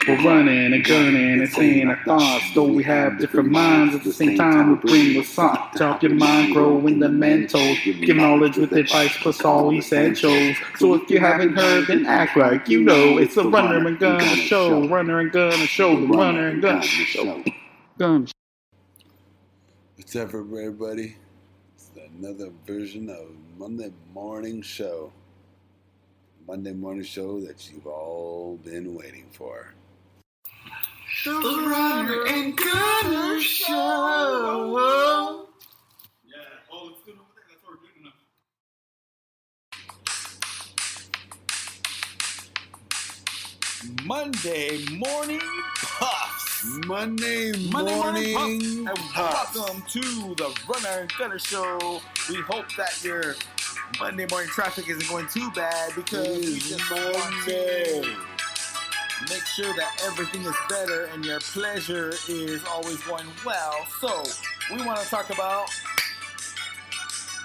We're running and gunning and saying our thoughts. Though we have different minds, at the same time we bring what's up. To help your mind grow in the mental. Give knowledge with advice plus all essentials. So if you haven't heard, then act like you know. It's the Runner and Gunner Show. Runner and Gunner Show. The Runner and Gunner Show. Gun. What's up, everybody? It's another version of Monday Morning Show. Monday Morning Show that you've all been waiting for. The Runner and Gunner Show. Yeah, oh, it's good over there. That's what we're doing now. Monday Morning Puffs. Monday morning And puffs. welcome to the Runner and Gunner Show. We hope that your Monday morning traffic isn't going too bad because we just want to make sure that everything is better and your pleasure is always going well. So, we want to talk about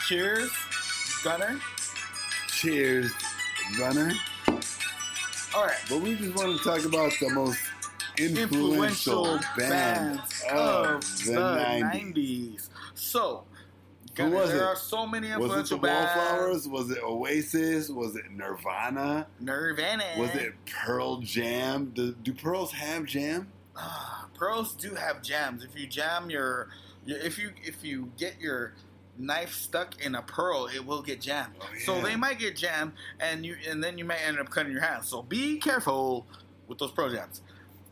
Cheers, Gunner. Cheers, Runner. All right. But we just want to talk about the most influential bands of the 90s. So, Who was there it? are so many Was it the influential bands. Wallflowers? Was it Oasis? Was it Nirvana? Nirvana. Was it Pearl Jam? Do Pearls have jam? Pearls do have jams. If you jam if you get your knife stuck in a pearl, it will get jammed. Oh, yeah. So they might get jammed, and then you might end up cutting your hands. So be careful with those pearl jams.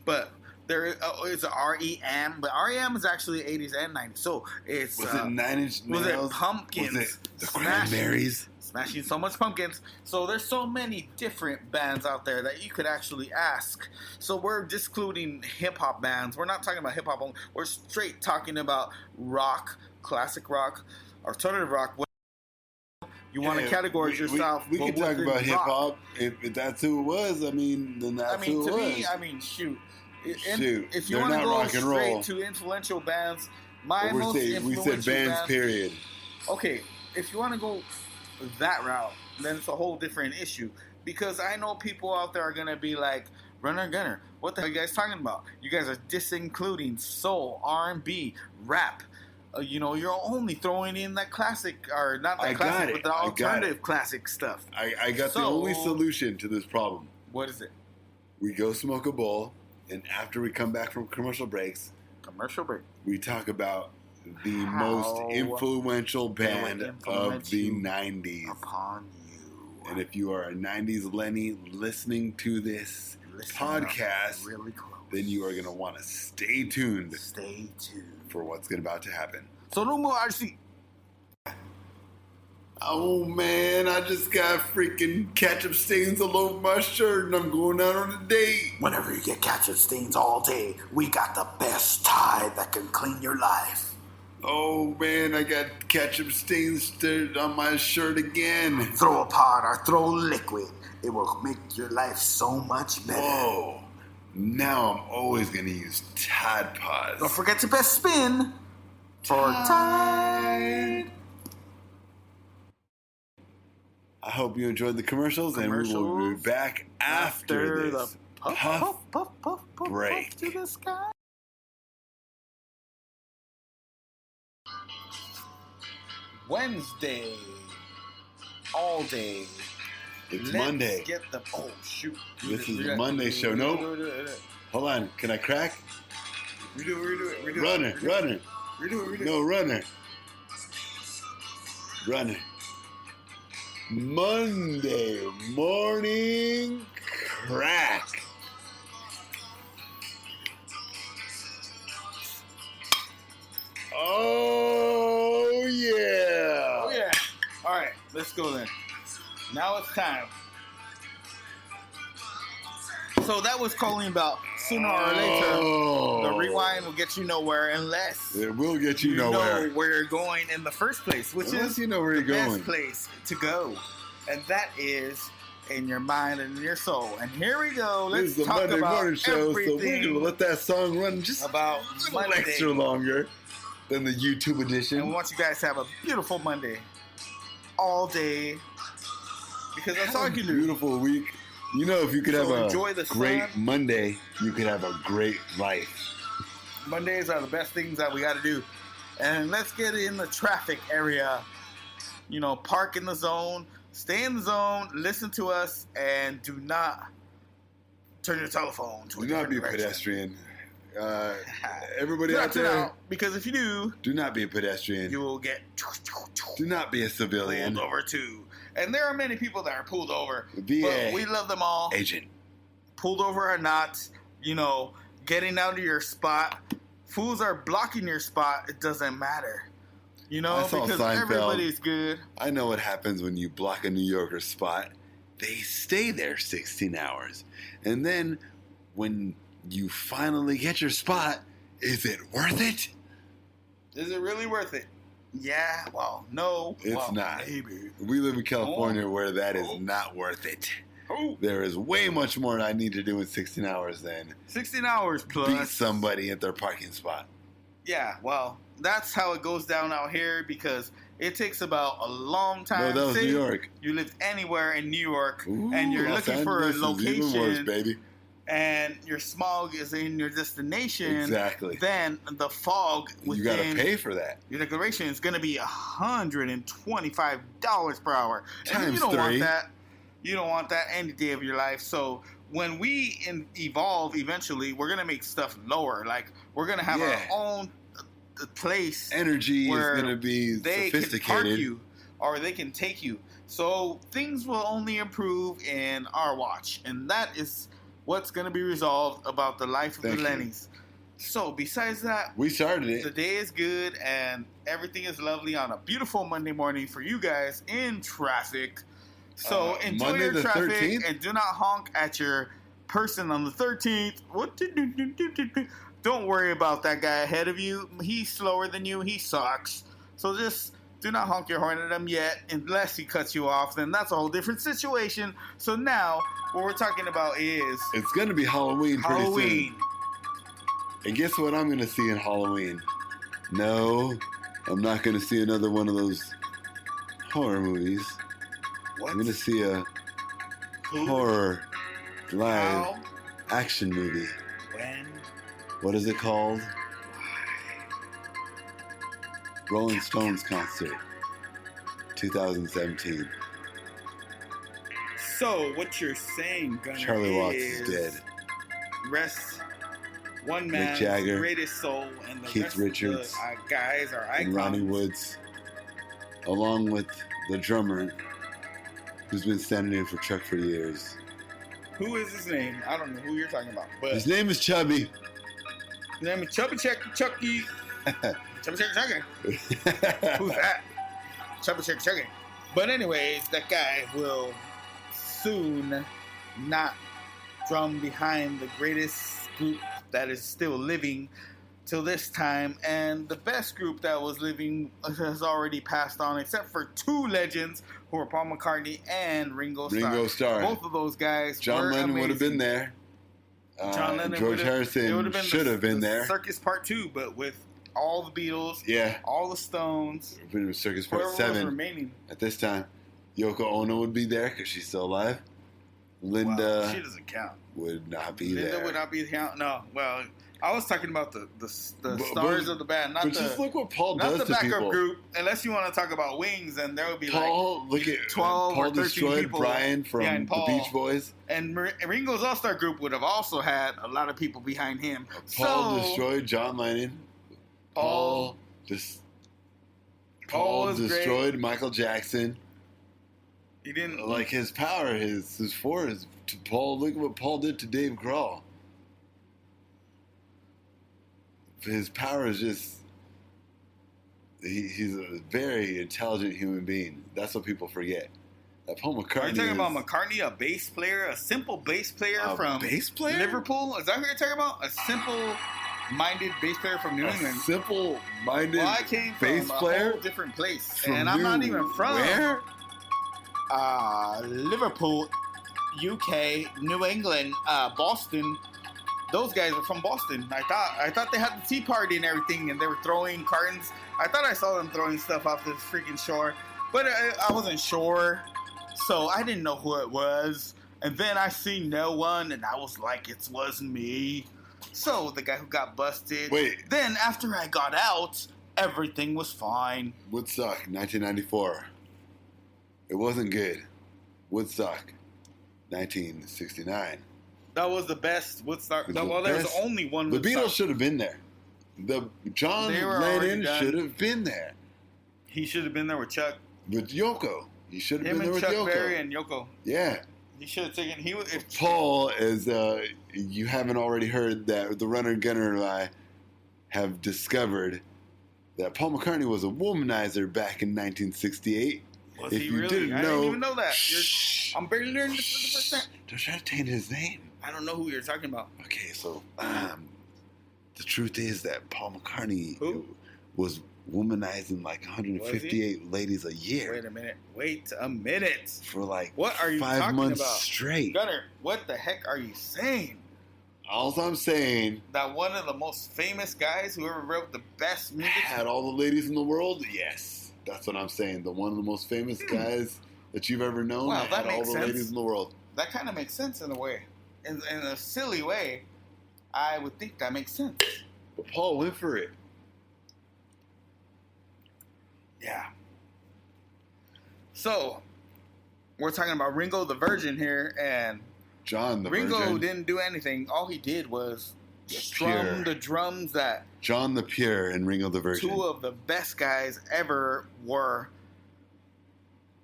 But there is REM, but REM is actually 80s and 90s. So it's Was it Nine Inch Nails? Was it Pumpkins? Was it the Cranberries? Smashing so much pumpkins. So there's so many different bands out there that you could actually ask. So we're discluding hip hop bands. We're not talking about hip hop. We're straight talking about rock, classic rock, alternative rock. You want to categorize yourself. We can talk about hip hop if that's who it was. I mean, then that's who it was. Shoot. If you they're want to not go rock and straight roll. to influential bands, We said bands, period. Okay, if you want to go that route, then it's a whole different issue. Because I know people out there are going to be like, Runner Gunner, what the hell are you guys talking about? You guys are disincluding soul, R&B, rap. You're only throwing in that classic, or not that classic, but the alternative classic stuff. I got the only solution to this problem. What is it? We go smoke a bowl, and after we come back from commercial break, we talk about the most influential band of the 90s. Upon you. And if you are a 90s Lenny listening to this podcast, really close, then you are going to want to stay tuned. Stay tuned for what's about to happen. So no more RC. Oh man, I just got freaking ketchup stains all over my shirt and I'm going out on a date. Whenever you get ketchup stains all day, we got the best Tide that can clean your life. Oh man, I got ketchup stains on my shirt again. Throw a pot or throw liquid. It will make your life so much better. Whoa. Now I'm always going to use Tide Pods. Don't forget to press spin for Tide. I hope you enjoyed the commercials and we will be back after this puff break. To the sky. Wednesday. All day. It's Monday. Get the shoot. This is the Monday show. Nope. Hold on. Can I crack? Redo it. Runner. Redo it. No, runner. Monday morning crack. Oh yeah. All right, let's go then. Now it's time. So that was calling about sooner or later. The rewind will get you nowhere unless it will get you nowhere. Know where you're going in the first place, which is you know where you're going. Best place to go, and that is in your mind and in your soul. And here we go. Let's this is the talk Monday about morning show, so we're everything gonna let that song run just about a little Monday. extra longer than the YouTube edition. And we want you guys to have a beautiful Monday, all day, because that's all you do. Beautiful week. You know, if you could have enjoy a the great sun. Monday, you could have a great life. Mondays are the best things that we got to do. And let's get in the traffic area. You know, park in the zone, stay in the zone, listen to us, and do not turn your telephone to a Do not different be a direction. pedestrian. Everybody Do out not tune there, out, because if you do not be a pedestrian. you will get Do not be a civilian. pulled over too. And there are many people that are pulled over, Be but a we love them all. agent. Pulled over or not, you know, getting out of your spot. Fools are blocking your spot. It doesn't matter. You know, I saw because Seinfeld. everybody's good. I know what happens when you block a New Yorker spot. They stay there 16 hours. And then when you finally get your spot, is it worth it? Is it really worth it? Yeah, well, no. It's well, not. Maybe. We live in California where that is not worth it. Oh, There is way much more I need to do in 16 hours than 16 hours plus. beat somebody at their parking spot. Yeah, well, that's how it goes down out here because it takes about a long time. No, that was Say New York. You live anywhere in New York Ooh, and you're Los looking for a Angeles is even worse, location baby. and your smog is in your destination. Exactly. Then the fog You got to within pay for that. your declaration is going to be $125 per hour. And Times you don't want 3. that. You don't want that any day of your life. So when we evolve eventually, we're going to make stuff lower. Like we're going to have our own place Energy is where going to be they can park sophisticated. you or they can take you. So things will only improve in our watch. And that is what's going to be resolved about the life of Thank the you. Lennys. So besides that, We started the it. day is good and everything is lovely on a beautiful Monday morning for you guys in traffic. So enjoy Monday your the traffic 13th? and do not honk at your person on the 13th. Don't worry about that guy ahead of you. He's slower than you. He sucks. So just do not honk your horn at him yet unless he cuts you off. Then that's a whole different situation. So now what we're talking about is It's going to be Halloween pretty Halloween. soon. And guess what I'm going to see in Halloween? No, I'm not going to see another one of those horror movies. What? I'm going to see a horror live How? action movie. When? What is it called? Rolling Stones concert, 2017. So what you're saying, Gunner, Charlie Watts is dead. Rest one man's Jagger, greatest soul, and the Keith rest Richards, of the guys are icons. And Ronnie Woods, along with the drummer, who's been standing in for Chuck for years. Who is his name? I don't know who you're talking about, but His name is Chubby. his name is Chubby Chucky. Chubby Chucky. Who's that? Chubby Chucky. But anyways, that guy will soon not drum behind the greatest group that is still living till this time, and the best group that was living has already passed on, except for two legends who are Paul McCartney and Ringo Starr. Ringo Starr. Both of those guys. John were Lennon would have been amazing. there. John Lennon George would've- it Harrison would've been should have been the there. Circus Part 2, but with all the Beatles, Yeah, all the Stones, it was Circus Part whoever was 7 remaining. at this time. Yoko Ono would be there because she's still alive. Linda Well, she doesn't count. would not be Linda there. would not be count. No, well, I was talking about the But- stars of the band, not But just the look what Paul not does the to backup people. group. Unless you want to talk about Wings, then there would be Paul, look at 12 or Paul 13 destroyed people Brian from behind the Paul. Beach Boys. and Ringo's All Star group would have also had a lot of people behind him. Paul So, destroyed John Lennon. Paul Paul is great. destroyed Michael Jackson. He didn't Like his power, his force. To Paul, look at what Paul did to Dave Grohl. His power is just. He's a very intelligent human being. That's what people forget. That Paul McCartney. Are you talking is about McCartney, a bass player, a simple bass player a from bass player? Liverpool? Is that what you're talking about? A simple-minded bass player from New A England. simple-minded Well, I came from bass a player whole different place, from and I'm not New- even from where? Liverpool, UK, New England, Boston. Those guys are from Boston. I thought they had the tea party and everything, and they were throwing cartons. I thought I saw them throwing stuff off the freaking shore, but I wasn't sure, so I didn't know who it was. And then I seen no one, and I was like, it wasn't me. So the guy who got busted. Wait. Then after I got out, everything was fine. Woodstock, 1994. It wasn't good. Woodstock, 1969. That was the best Woodstock. There was only one The Woodstock. Beatles should have been there. John Lennon should have been there. He should have been there with Chuck. With Yoko. He should have been there with Chuck Yoko. Berry and Yoko. Yeah. He should have taken. Paul, as you haven't already heard, that the Runner Gunner and I have discovered that Paul McCartney was a womanizer back in 1968. Was if he you really? didn't I know, didn't even know that. I'm barely learning this for the first time. Don't try to taint his name. I don't know who you're talking about. Okay, so the truth is that Paul McCartney was womanizing like 158 ladies a year. Wait a minute. For like what are you 5 talking months about? Straight. Gunner, what the heck are you saying? All I'm saying, that one of the most famous guys who ever wrote the best music had all the ladies in the world? Yes. That's what I'm saying. The one of the most famous guys that you've ever known had all the ladies in the world. That kind of makes sense in a way. In a silly way, I would think that makes sense. But Paul went for it. Yeah. So, we're talking about Ringo the Virgin here, and John the Ringo Virgin. didn't do anything. All he did was strum the drums that John the Pure and Ringo the Virgin. Two of the best guys ever were,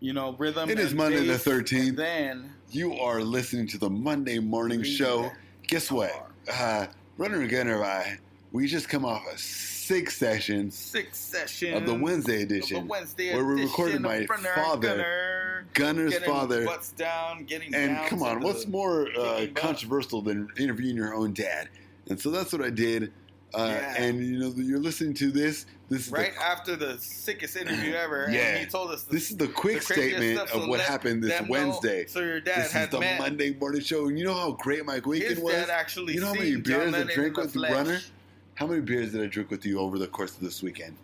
rhythm. It is Monday the 13th. Then you are listening to the Monday morning show. Guess what? Runner and Gunner and I, we just come off a sixth session of the Wednesday edition, where we recorded my father, Gunner's father. Butts down, getting and down come on, what's more controversial than interviewing your own dad? And so that's what I did. And you're listening to this. This is after the sickest interview ever. Yeah, and he told us this is the quick statement of what happened this Wednesday. So your dad this had is the Monday morning show, and you know how great Mike Winkin was. Dad actually, how many beers I drank with Runner? How many beers did I drink with you over the course of this weekend?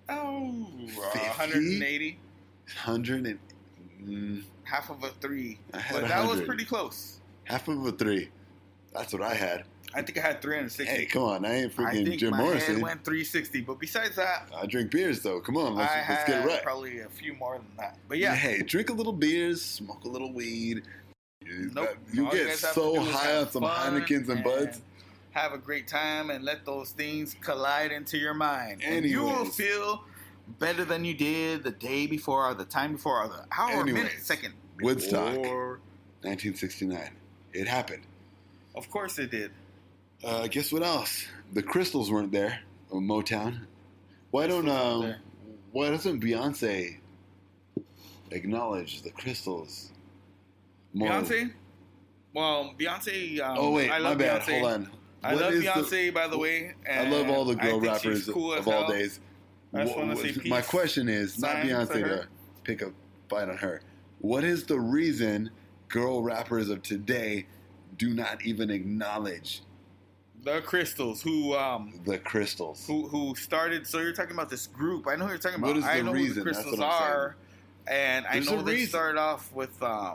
Oh, 180. 100 half of a 3. I had but 100. That was pretty close. Half of a 3. That's what I had. I think I had 360. Hey, come on. I ain't freaking Jim Morrison. I think my head went 360. But besides that, I drink beers, though. Come on. Let's get it right. Probably a few more than that. But yeah. Hey, drink a little beers, smoke a little weed. Nope. You'll get so high on some Heinekens and Buds. Have a great time and let those things collide into your mind. Anyways. And you will feel better than you did the day before, or the time before, or the hour, minute, second. Woodstock, 1969. It happened. Of course it did. Guess what else? The Crystals weren't there. Motown. Why doesn't Beyonce acknowledge the Crystals more? Beyonce? Well, Beyonce. Oh wait, I love my bad. Beyonce. Hold on. I love Beyonce, by the way. I love all the girl rappers cool of all days. I just want to say peace. My question is not Beyonce to pick a fight on her. What is the reason girl rappers of today do not even acknowledge the Crystals? The Crystals. Who started? So you're talking about this group? I know who you're talking about. What is the I know reason? Who the Crystals are, and I know they started off with a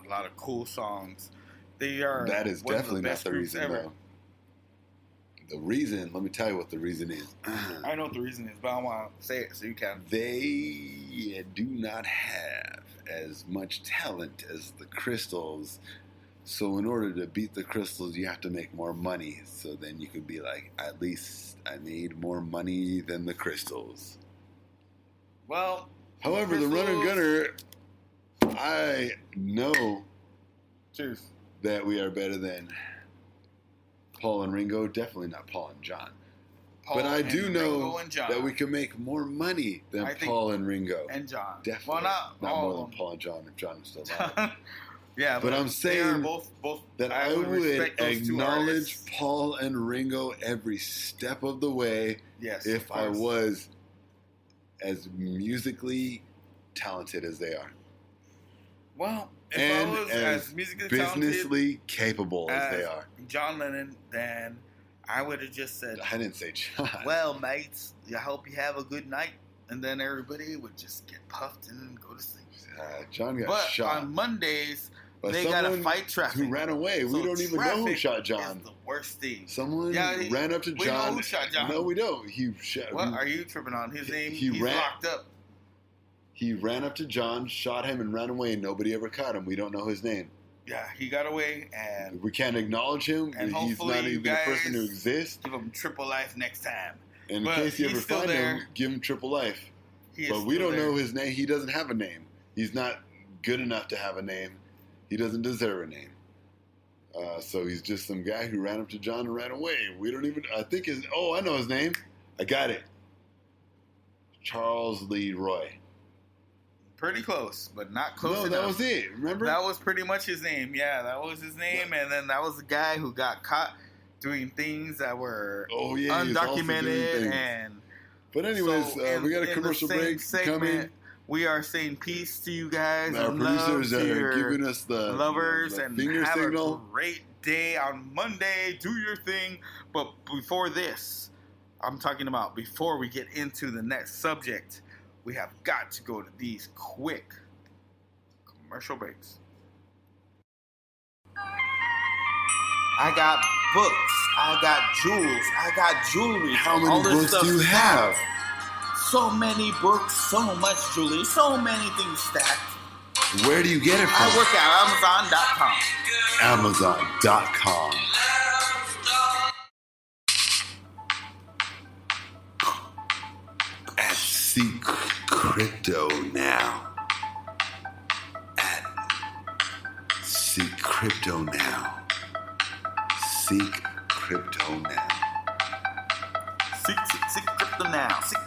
lot of cool songs. They are. That is definitely not the reason, ever. though. The reason, let me tell you what the reason is. I know what the reason is, but I want to say it so you can. They do not have as much talent as the Crystals. So in order to beat the Crystals, you have to make more money. So then you could be like, at least I made more money than the Crystals. Well, however, the Runner Gunner, I know that we are better than Paul and Ringo. Definitely not Paul and John. But I do know that we can make more money than Paul and Ringo. And John. Definitely. Well, not more than Paul and John if John is still alive. Yeah, but I'm saying both that I would acknowledge Paul and Ringo every step of the way if I was as musically talented as they are. Well, if I was as musically businessly capable as they are. John Lennon, then I would have just said, I didn't say John. Well, mates, I hope you have a good night. And then everybody would just get puffed and go to sleep. John got shot. But on Mondays, by they gotta someone fight traffic. who ran away. So We don't even know who traffic shot John. is the worst thing. Someone Yeah, ran up to we John. know who shot John. No, we don't. He shot. What are you tripping on? His name, he's ran, locked up. He ran up to John, shot him, and ran away, and nobody ever caught him. We don't know his name. Yeah, he got away, and We can't acknowledge him. And He's hopefully not you even a person who guys exists. give him triple life next time. And in But case you he's ever still find there. him, give him triple life. He is But we still don't there. know his name. He doesn't have a name. He's not good enough to have a name. He doesn't deserve a name. So he's just some guy who ran up to John and ran away. We don't even. I think his. Oh, I know his name. I got it. Charles Lee Roy. Pretty close, but not close No, enough. that was it. Remember? That was pretty much his name. Yeah, that was his name, and then that was the guy who got caught doing things that were Oh yeah, he was also doing undocumented. things. And But anyways, so we got a in commercial the same break segment, coming. We are saying peace to you guys. Our and love producers to are your giving us the lovers, the and finger have signal. a great day on Monday. Do your thing. But before this, I'm talking about before we get into the next subject, we have got to go to these quick commercial breaks. I got books. I got jewels. I got jewelry. How all many this books do you stuff have? So many books, so much jewelry, so many things stacked. Where do you get it I from? work at Amazon.com. Amazon.com. At Seek Crypto now. At Seek Crypto now. Seek Crypto now. Seek crypto now. Seek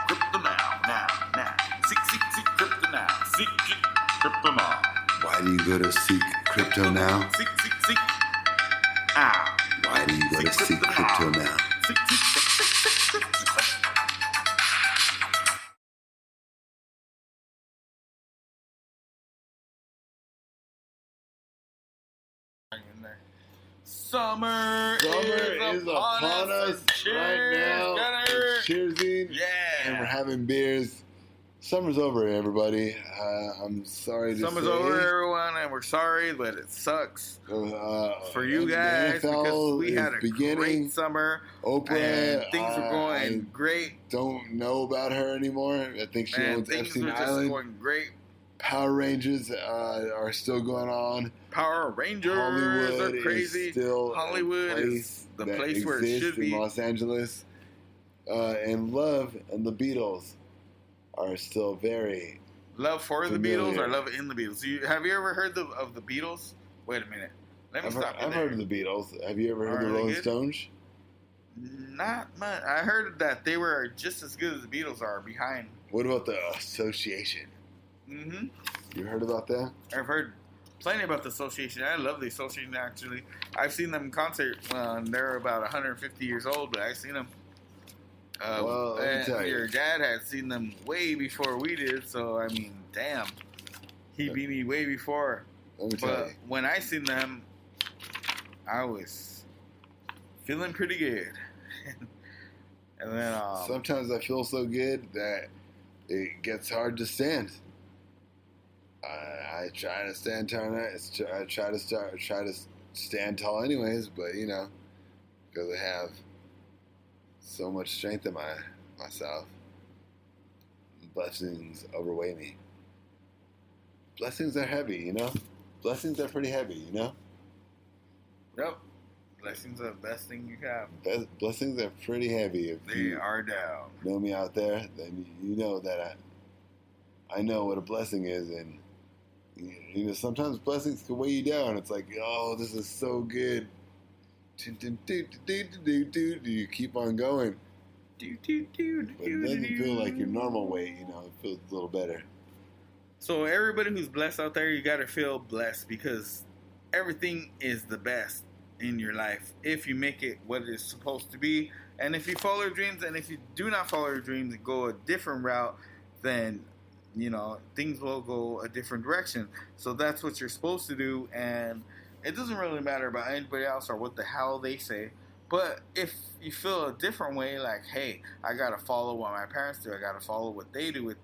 crypto now. Now. Seek crypto now. Seek crypto now. Why do you go to Seek Crypto now? Seek. Ah. Why do you go to Seek Crypto now? Seek. Summer is upon us. Cheers, right now. Gunner. It's cheersing. Yeah. And we're having beers. Summer's over, everybody. I'm sorry to Summer's say. over, everyone, and we're sorry, but it sucks for you the guys NFL because we had a beginning. great summer. Oprah, And things were going great. Don't know about her anymore. I think she And owns things Epstein were just Island. going great. Power Rangers are still going on. Power Rangers Hollywood are crazy. is still Hollywood a is the that place where it exists should be. in Los Angeles. And Love and the Beatles are still very Love for familiar. the Beatles or love in the Beatles? Have you ever heard of the Beatles? Wait a minute. Let me stop you I've there. heard of the Beatles. Have you ever heard Are of the they Rolling good? Stones? Not much. I heard that they were just as good as the Beatles are behind. What about the Association? Mm-hmm. You heard about that? I've heard plenty about the Association. I love the Association, actually. I've seen them in concert. They're about 150 years old, but I've seen them. Well, let me and tell you. your dad had seen them way before we did, so, I mean, damn. He beat me way before. Let me tell But you. when I seen them, I was feeling pretty good. And then, Sometimes I feel so good that it gets hard to stand. I try to stand tall. I try to stand tall, anyways. But because I have so much strength in myself, blessings overweigh me. Blessings are heavy, Blessings are pretty heavy, yep. Blessings are the best thing you have. Blessings are pretty heavy. If They you are down. know me out there, then you know that I know what a blessing is, and sometimes blessings can weigh you down. It's like, oh, this is so good. You keep on going, but it doesn't feel like your normal weight. It feels a little better. So everybody who's blessed out there, you got to feel blessed because everything is the best in your life if you make it what it is supposed to be, and if you follow your dreams. And if you do not follow your dreams and go a different route, then things will go a different direction. So that's what you're supposed to do, and it doesn't really matter about anybody else or what the hell they say. But if you feel a different way, like, hey, I gotta follow what my parents do, I gotta follow what they do,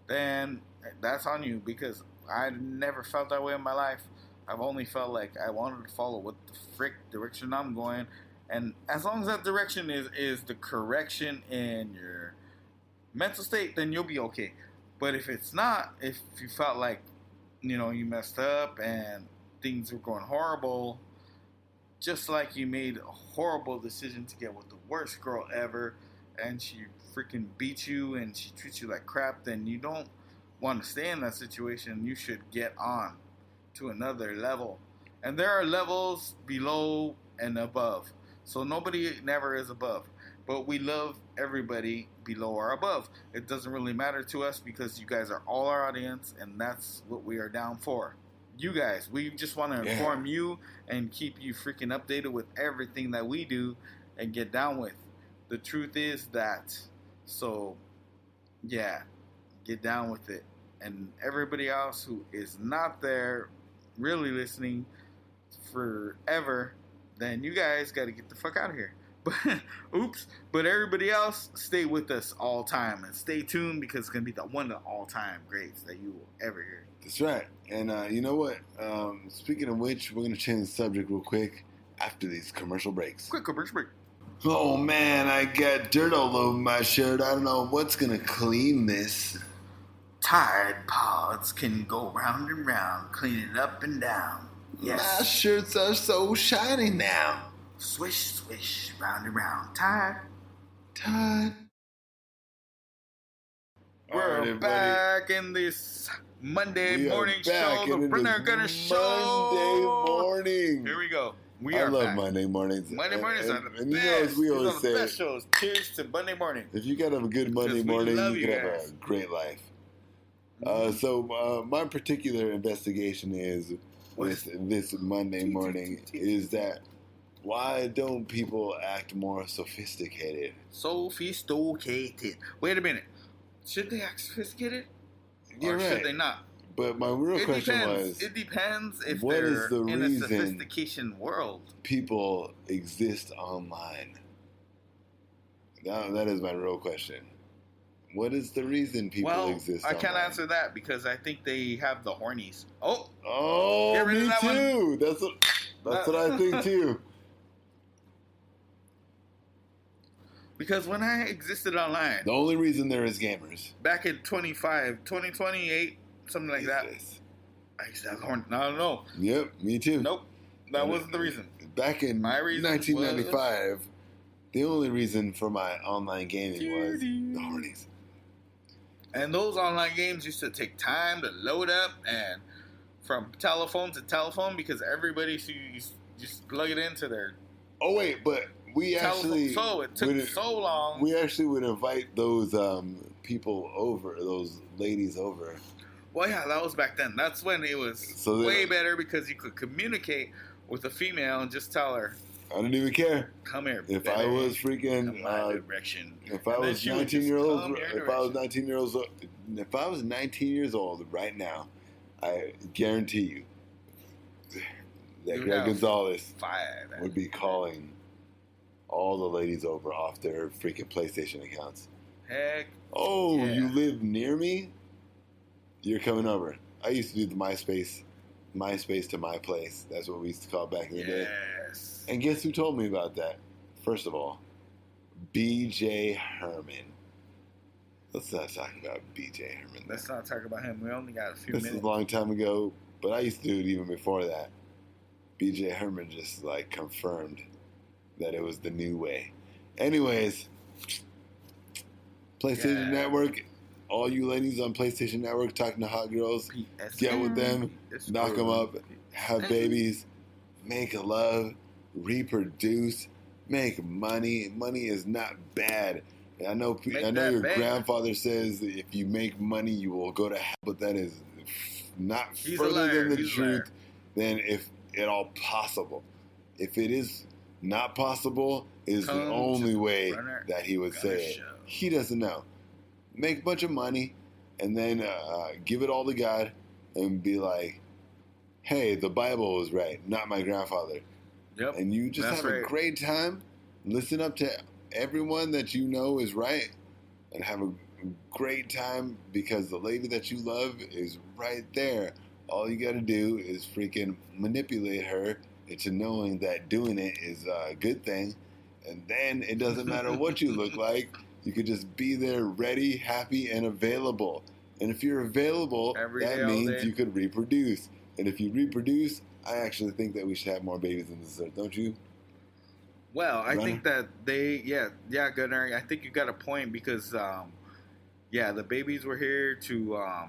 then that's on you, because I never felt that way in my life. I've only felt like I wanted to follow what the frick direction I'm going. And as long as that direction is the correction in your mental state, then you'll be okay. But if it's not, if you felt like, you know, you messed up and things were going horrible, just like you made a horrible decision to get with the worst girl ever, and she freaking beat you and she treats you like crap, then you don't want to stay in that situation. You should get on to another level. And there are levels below and above. So nobody never is above. But we love everybody below or above. It doesn't really matter to us because you guys are all our audience, and that's what we are down for. You guys, we just want to inform you and keep you freaking updated with everything that we do and get down with. The truth is that. So, yeah, get down with it. And everybody else who is not there really listening forever, then you guys got to get the fuck out of here. But oops. But everybody else, stay with us all time and stay tuned because it's going to be the one of the all-time greats that you will ever hear. That's right. And you know what? Speaking of which, we're going to change the subject real quick after these commercial breaks. Quick commercial break. Oh, man, I got dirt all over my shirt. I don't know what's going to clean this. Tide Pods can go round and round, clean it up and down. Yes. My shirts are so shiny now. Swish, swish, round and round. Tide. We're right, back in this Monday morning show, the Brenner Gunner Show. Monday morning. Here we go. I love Monday mornings. Monday mornings are the best. And you know, as we always say, the best shows. Cheers to Monday morning. If you got a good Monday morning, you can have a great life. So my particular investigation is with this Monday morning is that why don't people act more sophisticated? Sophisticated. Wait a minute. Should they act sophisticated? You're or right. should they not? But my real question was... It depends if what they're is the in a reason sophistication world. People exist online. That is my real question. What is the reason people exist online? I can't answer that because I think they have the hornies. Oh, me too. That's what I think too. Because when I existed online... The only reason there is gamers. Back in 2028, something like that. I used to have horn. No. Yep, me too. Nope. That wasn't the reason. Back in 1995, the only reason for my online gaming was the hornies. And those online games used to take time to load up and from telephone to telephone because everybody used to just plug it into their... Oh, wait, but we actually... So it took so long. We actually would invite those people over, those ladies over. Well, yeah, that was back then. That's when it was way better because you could communicate with a female and just tell her. I didn't even care. Come here. If I was freaking... direction. If I was 19 years old, if I was 19 years old right now, I guarantee you that Greg Gonzalez would be calling all the ladies over off their freaking PlayStation accounts. Heck. Oh, you live near me? You're coming over. I used to do the MySpace to my place. That's what we used to call it back in the day. Yes. And guess who told me about that? First of all, B.J. Herman. Let's not talk about B.J. Herman. Let's not talk about him. We only got a few minutes. This is a long time ago, but I used to do it even before that. B.J. Herman just, confirmed that it was the new way. Anyways, PlayStation Network, all you ladies on PlayStation Network talking to hot girls, get with them, knock them up, have babies, make love, reproduce, make money. Money is not bad. I know your grandfather says that if you make money, you will go to hell, but that is not further than the truth than if at all possible. If it is not possible, it is the only way that he would say it. He doesn't know. Make a bunch of money and then give it all to God and be like, hey, the Bible was right, not my grandfather. Yep. And you just have a great time. Listen up to everyone that you know is right and have a great time because the lady that you love is right there. All you got to do is freaking manipulate her into knowing that doing it is a good thing. And then it doesn't matter what you look like. You could just be there ready, happy, and available. And if you're available, that means you could reproduce. And if you reproduce, I actually think that we should have more babies in this earth, don't you? Well, I think that Gunnar, I think you got a point because, the babies were here to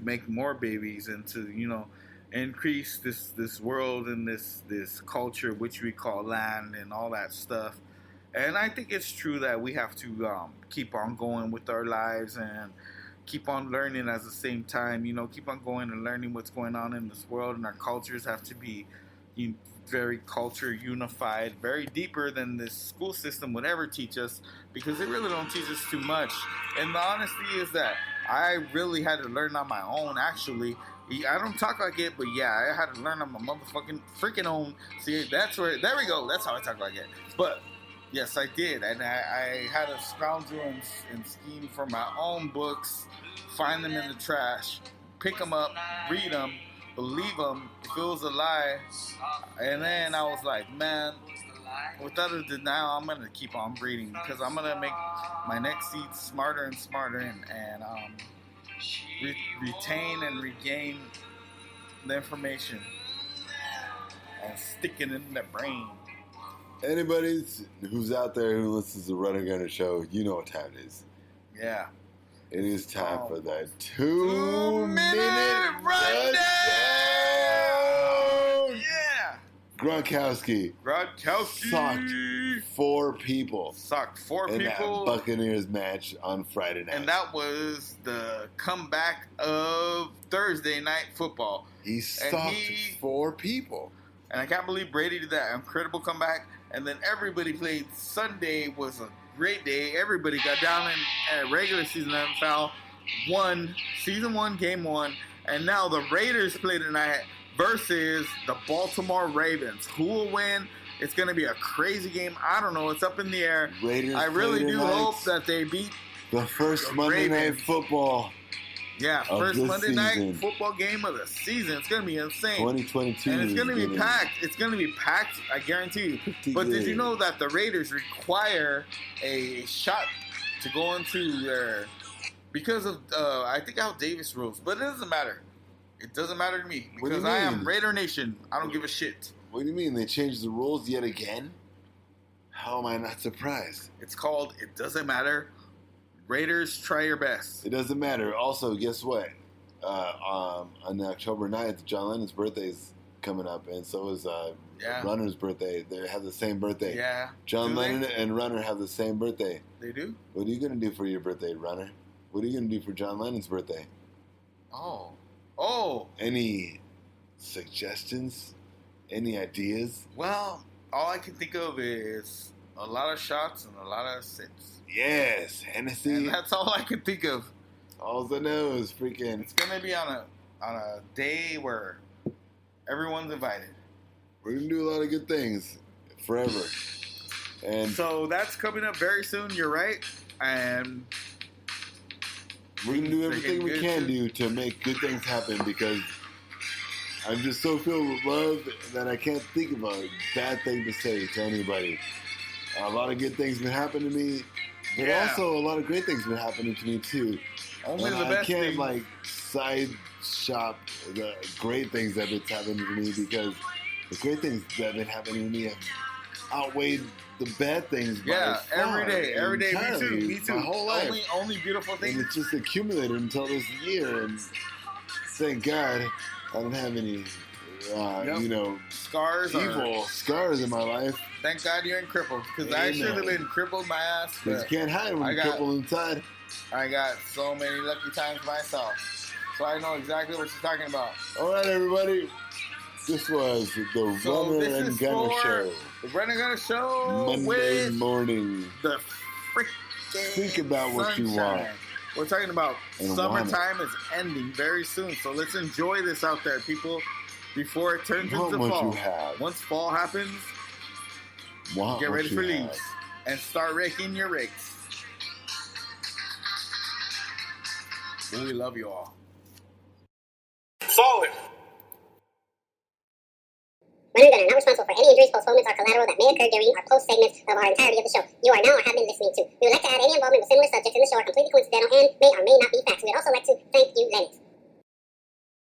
make more babies and to, increase this world and this culture which we call land and all that stuff. And I think it's true that we have to keep on going with our lives and keep on learning at the same time, keep on going and learning what's going on in this world, and our cultures have to be very culture unified, very deeper than this school system would ever teach us, because they really don't teach us too much. And the honesty is that I really had to learn on my own, actually. I don't talk like it, but I had to learn on my motherfucking freaking own. See, there we go, that's how I talk like it. But yes, I did, and I had to scoundrel and scheme for my own books, find them in the trash, pick them up, read them, believe them if it was a lie, and then I was like, man, without a denial, I'm going to keep on reading, because I'm going to make my next seed smarter and smarter, and retain and regain the information and stick it in the brain. Anybody who's out there who listens to the Runner Gunner Show, you know what time it is. Yeah. It is time for that 2-minute rundown. Yeah. Gronkowski socked 4 people. In that Buccaneers match on Friday night. And that was the comeback of Thursday Night Football. He socked 4 people. And I can't believe Brady did that incredible comeback. And then everybody played. Sunday was a great day. Everybody got down in regular season NFL, season 1, game 1, and now the Raiders play tonight versus the Baltimore Ravens. Who will win? It's going to be a crazy game. I don't know. It's up in the air. Raiders I really do hope that they beat the first Monday Night Football. Yeah, first Monday Night Football game of the season. It's going to be insane. 2022. And it's going to be packed. It's going to be packed, I guarantee you. But did you know that the Raiders require a shot to go into their... Because of, I think, Al Davis rules. But it doesn't matter. It doesn't matter to me. Because I am Raider Nation. I don't give a shit. What do you mean? They changed the rules yet again? How am I not surprised? It's called It Doesn't Matter. Raiders, try your best. It doesn't matter. Also, guess what? On October 9th, John Lennon's birthday is coming up, and so is Runner's birthday. They have the same birthday. Yeah. John Lennon and Runner have the same birthday. They do? What are you going to do for your birthday, Runner? What are you going to do for John Lennon's birthday? Oh. Any suggestions? Any ideas? Well, all I can think of is a lot of shots and a lot of sips. Yes, Hennessy. And that's all I can think of. All I know is freaking... It's going to be on a day where everyone's invited. We're going to do a lot of good things forever. And so that's coming up very soon, you're right. And we're going to do everything we can do to make good things happen, because I'm just so filled with love that I can't think of a bad thing to say to anybody. A lot of good things been happening to me, but also a lot of great things been happening to me too. Only the best I can't things. Side shop the great things that have been happening to me, because the great things that have been happening to me have outweighed the bad things. Every day, me too. My whole life. Only beautiful things. And it's just accumulated until this year, and thank God I don't have any, scars in my life. Thank God you ain't crippled, because I should have been crippled my ass. But you can't hide when you're crippled inside. I got so many lucky times myself, so I know exactly what you're talking about. All right, everybody. This was the Runner and Gunner Show. The Runner and Gunner Show Monday morning. The freaking Think about what sunshine. you want. We're talking about and summertime is ending very soon, so let's enjoy this out there, people, before it turns into fall. Once fall happens, get ready for leaves and start raking your rakes. And we love you all. Solid. Mornin Gunner, not responsible for any injuries, postponements, or collateral that may occur during or post segments of our entirety of the show. You are now or have been listening to. We would like to add any involvement with similar subjects in the show are completely coincidental and may or may not be facts. We would also like to